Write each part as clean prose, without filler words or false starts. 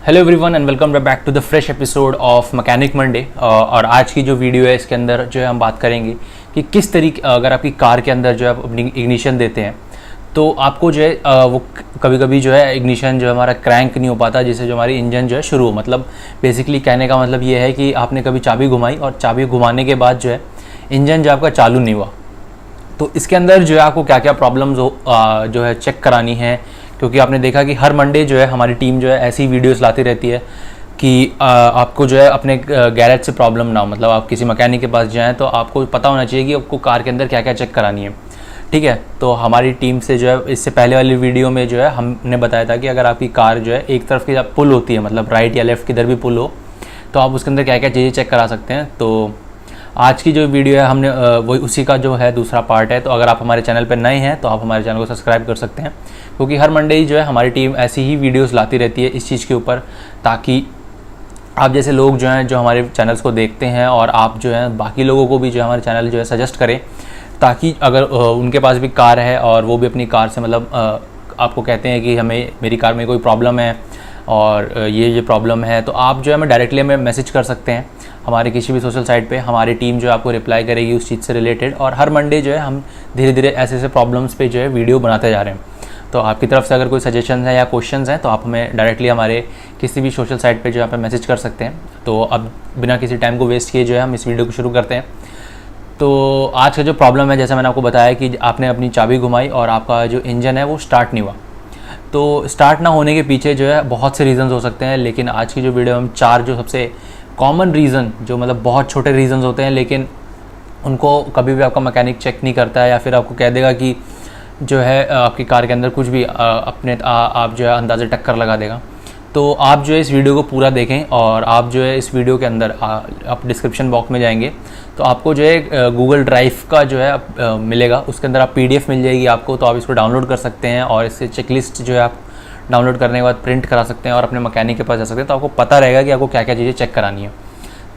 Hello everyone and welcome back to the fresh episode of mechanic Monday. और आज की जो वीडियो है इसके अंदर जो है हम बात करेंगे कि किस तरीके अगर आपकी कार के अंदर जो है आप अपनी इग्निशन देते हैं तो आपको जो है वो कभी कभी जो है इग्निशन जो है हमारा क्रैंक नहीं हो पाता, जिससे जो हमारी इंजन जो है शुरू हो। मतलब बेसिकली कहने का मतलब ये है कि आपने कभी चाबी घुमाई और चाबी घुमाने के बाद जो है इंजन जो आपका चालू नहीं हुआ। तो इसके अंदर जो है आपको क्या क्या प्रॉब्लम्स जो है चेक करानी है, क्योंकि आपने देखा कि हर मंडे जो है हमारी टीम जो है ऐसी वीडियोस लाती रहती है कि आपको जो है अपने गैरेज से प्रॉब्लम ना हो। मतलब आप किसी मैकेनिक के पास जाएं तो आपको पता होना चाहिए कि आपको कार के अंदर क्या क्या चेक करानी है, ठीक है। तो हमारी टीम से जो है इससे पहले वाली वीडियो में जो है हमने बताया था कि अगर आपकी कार जो है एक तरफ की पुल होती है, मतलब राइट या लेफ़्ट किधर भी पुल हो, तो आप उसके अंदर क्या क्या चीज़ें चेक करा सकते हैं। तो आज की जो वीडियो है हमने वही उसी का जो है दूसरा पार्ट है। तो अगर आप हमारे चैनल पर नए हैं तो आप हमारे चैनल को सब्सक्राइब कर सकते हैं, क्योंकि हर मंडे ही जो है हमारी टीम ऐसी ही वीडियोस लाती रहती है इस चीज़ के ऊपर, ताकि आप जैसे लोग जो हैं जो हमारे चैनल्स को देखते हैं और आप जो है बाकी लोगों को भी जो है हमारे चैनल जो है सजेस्ट करें, ताकि अगर उनके पास भी कार है और वो भी अपनी कार से मतलब आपको कहते हैं कि हमें मेरी कार में कोई प्रॉब्लम है और ये प्रॉब्लम है, तो आप जो है हमें डायरेक्टली हमें मैसेज कर सकते हैं हमारे किसी भी सोशल साइट पे। हमारी टीम जो है आपको रिप्लाई करेगी उस चीज़ से रिलेटेड, और हर मंडे जो है हम धीरे धीरे ऐसे ऐसे प्रॉब्लम्स पे जो है वीडियो बनाते जा रहे हैं। तो आपकी तरफ से अगर कोई सजेशन है या क्वेश्चंस हैं तो आप हमें डायरेक्टली हमारे किसी भी सोशल साइट पे जो है आप मैसेज कर सकते हैं। तो अब बिना किसी टाइम को वेस्ट किए जो है हम इस वीडियो को शुरू करते हैं। तो आज का जो प्रॉब्लम है, जैसे मैंने आपको बताया कि आपने अपनी चाबी घुमाई और आपका जो इंजन है वो स्टार्ट नहीं हुआ। तो स्टार्ट ना होने के पीछे जो है बहुत से रीज़न्स हो सकते हैं, लेकिन आज की जो वीडियो हम चार जो सबसे कॉमन रीज़न, जो मतलब बहुत छोटे रीज़न्स होते हैं लेकिन उनको कभी भी आपका मैकेनिक चेक नहीं करता है, या फिर आपको कह देगा कि जो है आपकी कार के अंदर कुछ भी अपने आप जो है अंदाज़े टक्कर लगा देगा। तो आप जो है इस वीडियो को पूरा देखें, और आप जो है इस वीडियो के अंदर आप डिस्क्रिप्शन बॉक्स में जाएंगे तो आपको जो है गूगल ड्राइव का जो है मिलेगा, उसके अंदर आप PDF मिल जाएगी आपको। तो आप इसको डाउनलोड कर सकते हैं और इससे चेकलिस्ट जो है आप डाउनलोड करने के बाद प्रिंट करा सकते हैं और अपने मैकेनिक के पास जा सकते हैं। तो आपको पता रहेगा कि आपको क्या क्या चीज़ें चेक करानी है।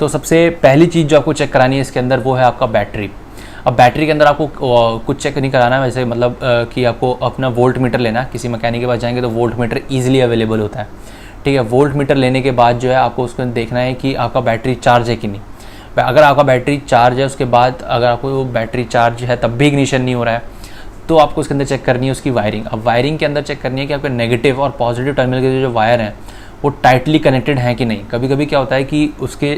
तो सबसे पहली चीज़ जो आपको चेक करानी है इसके अंदर वो है आपका बैटरी। अब बैटरी के अंदर आपको कुछ चेक नहीं कराना है वैसे, मतलब कि आपको अपना वोल्ट मीटर लेना है। किसी मैकेनिक के पास जाएंगे तो वोल्ट मीटर ईजिली अवेलेबल होता है, ठीक है। वोल्ट मीटर लेने के बाद जो है आपको उसको देखना है कि आपका बैटरी चार्ज है कि नहीं। अगर आपका बैटरी चार्ज है, उसके बाद अगर आपको बैटरी चार्ज है तब भी इग्निशन नहीं हो रहा है, तो आपको उसके अंदर चेक करनी है उसकी वायरिंग। अब वायरिंग के अंदर चेक करनी है कि आपके नेगेटिव और पॉजिटिव टर्मिनल के जो वायर हैं वो टाइटली कनेक्टेड हैं कि नहीं। कभी कभी क्या होता है कि उसके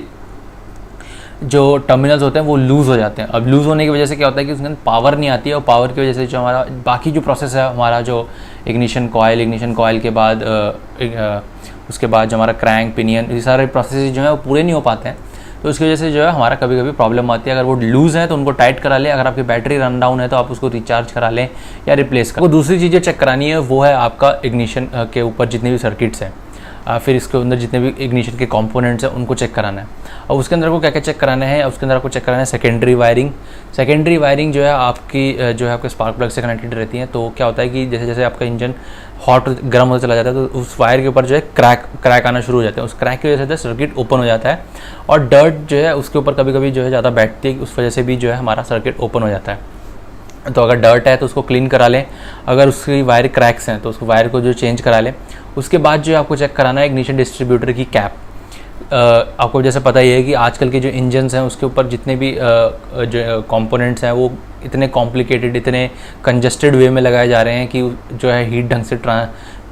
जो टर्मिनल्स होते हैं वो लूज़ हो जाते हैं। अब लूज़ होने की वजह से क्या होता है कि उसके अंदर पावर नहीं आती है, और पावर की वजह से जो हमारा बाकी जो प्रोसेस है, हमारा जो इग्निशन कॉयल के बाद उसके बाद जो हमारा क्रैंक पिनियन, ये सारे प्रोसेस जो है वो पूरे नहीं हो पाते हैं। तो उसकी वजह से जो है हमारा कभी कभी प्रॉब्लम आती है। अगर वो लूज़ है तो उनको टाइट करा लें, अगर आपकी बैटरी रन डाउन है तो आप उसको रिचार्ज करा लें या रिप्लेस करें। दूसरी चीज़ें चेक करानी है वो है आपका इग्निशन के ऊपर जितने भी सर्किट्स हैं, फिर इसके अंदर जितने भी इग्निशन के कंपोनेंट्स हैं उनको चेक कराना है। और उसके अंदर को क्या क्या चेक कराना है, उसके अंदर आपको चेक कराना है सेकेंडरी वायरिंग। सेकेंडरी वायरिंग जो है आपकी जो है आपके स्पार्क प्लग से कनेक्टेड रहती है। तो क्या होता है कि जैसे जैसे आपका इंजन हॉट गर्म होता चला जाता है तो उस वायर के ऊपर जो है क्रैक आना शुरू हो जाते हैं। उस क्रैक की वजह से सर्किट ओपन हो जाता है, और डर्ट जो है उसके ऊपर कभी कभी जो है ज़्यादा बैठती है, उस वजह से भी जो है हमारा सर्किट ओपन हो जाता है। तो अगर डर्ट है तो उसको क्लीन करा लें, अगर उसकी वायर क्रैक्स हैं तो उसको वायर को जो चेंज करा लें। उसके बाद जो आपको चेक कराना है इग्निशन डिस्ट्रीब्यूटर की कैप। आपको जैसे पता ही है कि आजकल के जो इंजन्स हैं उसके ऊपर जितने भी जो कंपोनेंट्स हैं वो इतने कॉम्प्लिकेटेड, इतने कंजस्टेड वे में लगाए जा रहे हैं कि जो है हीट ढंग से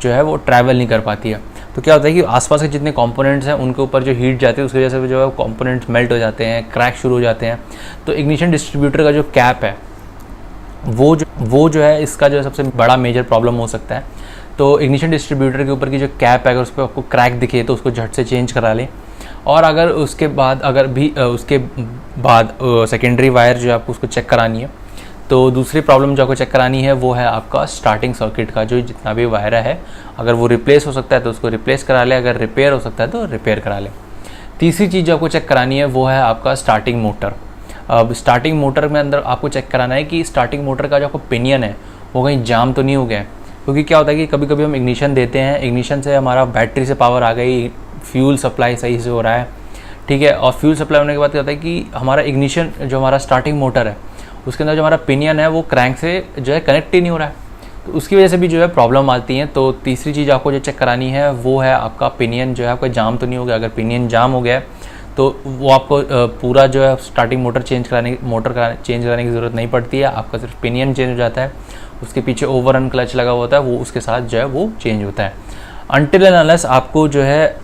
जो है वो ट्रैवल नहीं कर पाती है। तो क्या होता है कि आसपास के जितने कंपोनेंट्स हैं उनके ऊपर जो हीट जाती है उसकी वजह से जो है कंपोनेंट्स मेल्ट हो जाते हैं, क्रैक शुरू हो जाते हैं। तो इग्निशन डिस्ट्रीब्यूटर का जो कैप है वो जो है इसका जो है सबसे बड़ा मेजर प्रॉब्लम हो सकता है। तो इग्निशन डिस्ट्रीब्यूटर के ऊपर की जो कैप है, अगर उस पर आपको क्रैक दिखे तो उसको झट से चेंज करा लें। और अगर उसके बाद सेकेंडरी वायर जो है आपको उसको चेक करानी है। तो दूसरी प्रॉब्लम जो आपको चेक करानी है वो है आपका स्टार्टिंग सर्किट का जो जितना भी वायर है, अगर वो रिप्लेस हो सकता है तो उसको रिप्लेस करा लें, अगर रिपेयर हो सकता है तो रिपेयर करा लें। तीसरी चीज़ जो आपको चेक करानी है वो है आपका स्टार्टिंग मोटर। अब स्टार्टिंग मोटर में अंदर आपको चेक कराना है कि स्टार्टिंग मोटर का जो आपको पिनियन है वो कहीं जाम तो नहीं हो गया है। क्योंकि क्या होता है कि कभी कभी हम इग्निशन देते हैं, इग्निशन से हमारा बैटरी से पावर आ गई, फ्यूल सप्लाई सही से हो रहा है, ठीक है। और फ्यूल सप्लाई होने के बाद क्या होता है कि हमारा इग्निशन जो हमारा स्टार्टिंग मोटर है उसके अंदर जो हमारा पिनियन है वो क्रैंक से जो है कनेक्ट ही नहीं हो रहा है। तो उसकी वजह से भी जो है प्रॉब्लम आती है। तो तीसरी चीज़ आपको जो चेक करानी है वो है आपका पिनियन जो है आपका जाम तो नहीं हो गया। अगर पिनियन जाम हो गया है तो वो आपको पूरा जो है स्टार्टिंग मोटर चेंज कराने की ज़रूरत नहीं पड़ती है, आपका सिर्फ पिनियन चेंज हो जाता है। उसके पीछे ओवररन क्लच लगा हुआ होता है, वो उसके साथ जो है वो चेंज होता है। अनटिल एंड अनलेस आपको जो है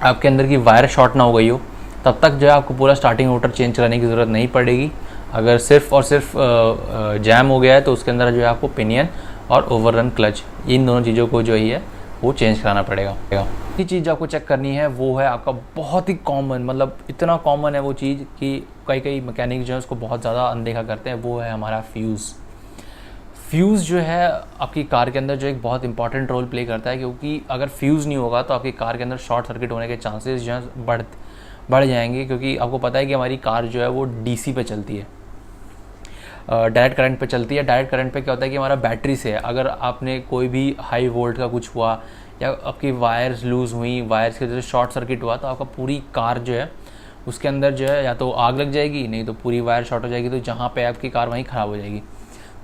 आपके अंदर की वायर शॉर्ट ना हो गई हो, तब तक जो है आपको पूरा स्टार्टिंग मोटर चेंज कराने की ज़रूरत नहीं पड़ेगी। अगर सिर्फ और सिर्फ जैम हो गया है तो उसके अंदर जो है आपको पिनियन और ओवररन क्लच, इन दोनों चीज़ों को जो ही है वो चेंज कराना पड़ेगा। ये चीज़ आपको चेक करनी है वो है आपका बहुत ही कॉमन, मतलब इतना कॉमन है वो चीज़ कि कई मैकेनिक जो है उसको बहुत ज़्यादा अनदेखा करते हैं, वो है हमारा फ्यूज़ जो है आपकी कार के अंदर जो एक बहुत इंपॉर्टेंट रोल प्ले करता है, क्योंकि अगर फ्यूज़ नहीं होगा तो आपकी कार के अंदर शॉर्ट सर्किट होने के चांसेस जो है बढ़ जाएंगे। क्योंकि आपको पता है कि हमारी कार जो है वो डीसी पे चलती है, डायरेक्ट करंट पे चलती है। डायरेक्ट करंट पे क्या होता है कि हमारा बैटरी से है, अगर आपने कोई भी हाई वोल्ट का कुछ हुआ या आपकी वायर्स लूज़ हुई, वायर्स की वजह से शॉर्ट सर्किट हुआ, तो आपका पूरी कार जो है उसके अंदर जो है या तो आग लग जाएगी, नहीं तो पूरी वायर शॉर्ट हो जाएगी, तो जहाँ पे आपकी कार वहीं ख़राब हो जाएगी।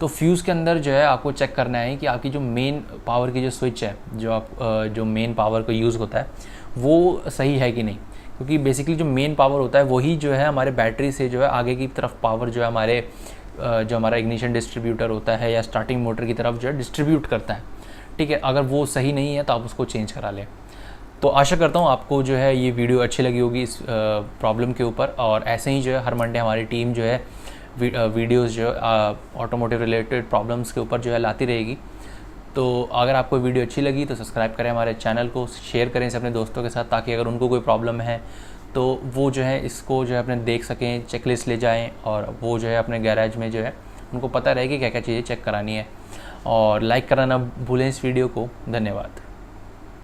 तो फ्यूज़ के अंदर जो है आपको चेक करना है कि आपकी जो मेन पावर की जो स्विच है, जो मेन पावर को यूज़ होता है वो सही है कि नहीं। क्योंकि बेसिकली जो मेन पावर होता है वही जो है हमारे बैटरी से जो है आगे की तरफ पावर जो है हमारे जो हमारा इग्निशन डिस्ट्रीब्यूटर होता है या स्टार्टिंग मोटर की तरफ जो है डिस्ट्रीब्यूट करता है। ठीक है, अगर वो सही नहीं है तो आप उसको चेंज करा लें। तो आशा करता हूँ आपको जो है ये वीडियो अच्छी लगी होगी इस प्रॉब्लम के ऊपर, और ऐसे ही जो है हर मंडे हमारी टीम जो है वीडियोस जो ऑटोमोटिव रिलेटेड प्रॉब्लम्स के ऊपर जो है लाती रहेगी। तो अगर आपको वीडियो अच्छी लगी तो सब्सक्राइब करें हमारे चैनल को, शेयर करें इसे अपने दोस्तों के साथ, ताकि अगर उनको कोई प्रॉब्लम है तो वो जो है इसको जो है अपने देख सकें, चेकलिस्ट ले जाएं, और वो जो है अपने गैराज में जो है उनको पता रहे कि क्या क्या चीज़ें चेक करानी है। और लाइक कराना भूलें इस वीडियो को। धन्यवाद।